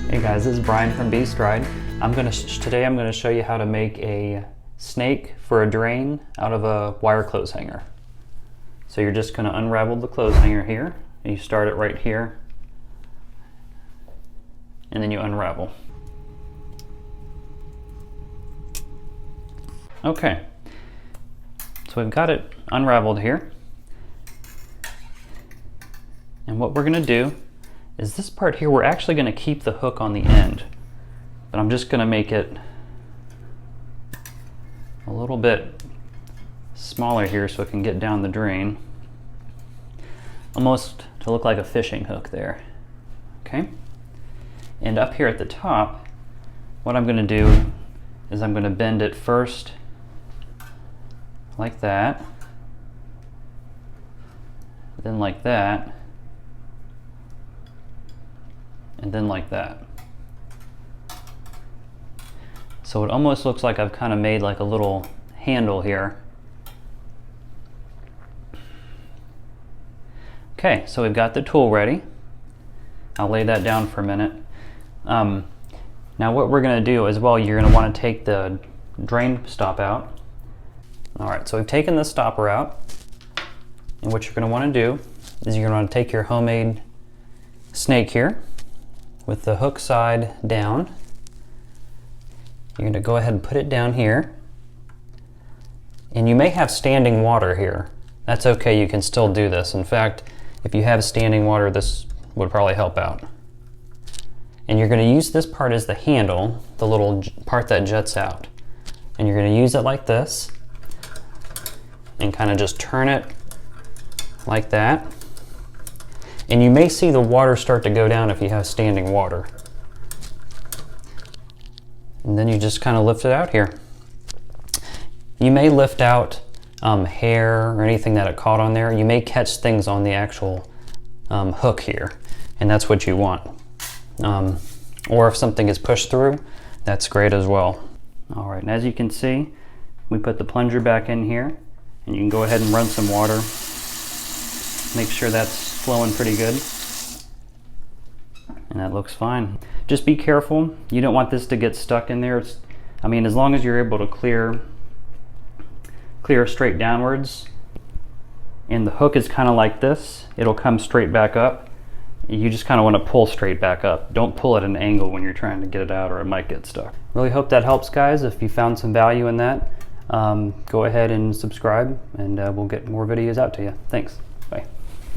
Hey guys, this is Brian from Beast Ride. Today I'm going to show you how to make a snake for a drain out of a wire clothes hanger. So you're just going to unravel the clothes hanger here, and you start it right here, and then you unravel. Okay, so we've got it unraveled here, and what we're going to do is this part here, we're actually going to keep the hook on the end, but I'm just going to make it a little bit smaller here so it can get down the drain, almost to look like a fishing hook there. Okay, and up here at the top, what I'm going to do is I'm going to bend it first like that, then like that, and then like that. So it almost looks like I've kind of made like a little handle here. Okay, so we've got the tool ready. I'll lay that down for a minute. Now what we're going to do as well, you're going to want to take the drain stop out. Alright, so we've taken the stopper out, and what you're going to want to do is you're going to want to take your homemade snake here with the hook side down. You're going to go ahead and put it down here, and you may have standing water here. That's okay, you can still do this. In fact, if you have standing water, this would probably help out. And you're going to use this part as the handle, the little part that juts out. And you're going to use it like this, and kind of just turn it like that. And you may see the water start to go down if you have standing water. And then you just kind of lift it out here. You may lift out hair or anything that it caught on there. You may catch things on the actual hook here, and that's what you want. Or if something is pushed through, that's great as well. All right, and as you can see, we put the plunger back in here, and you can go ahead and run some water. Make sure that's flowing pretty good, and that looks fine. Just be careful, you don't want this to get stuck in there. I mean, as long as you're able to clear straight downwards, and the hook is kind of like this, it'll come straight back up. You just kind of want to pull straight back up. Don't pull at an angle when you're trying to get it out, or it might get stuck. Really hope that helps, guys. If you found some value in that, go ahead and subscribe, and we'll get more videos out to you. Thanks. Bye.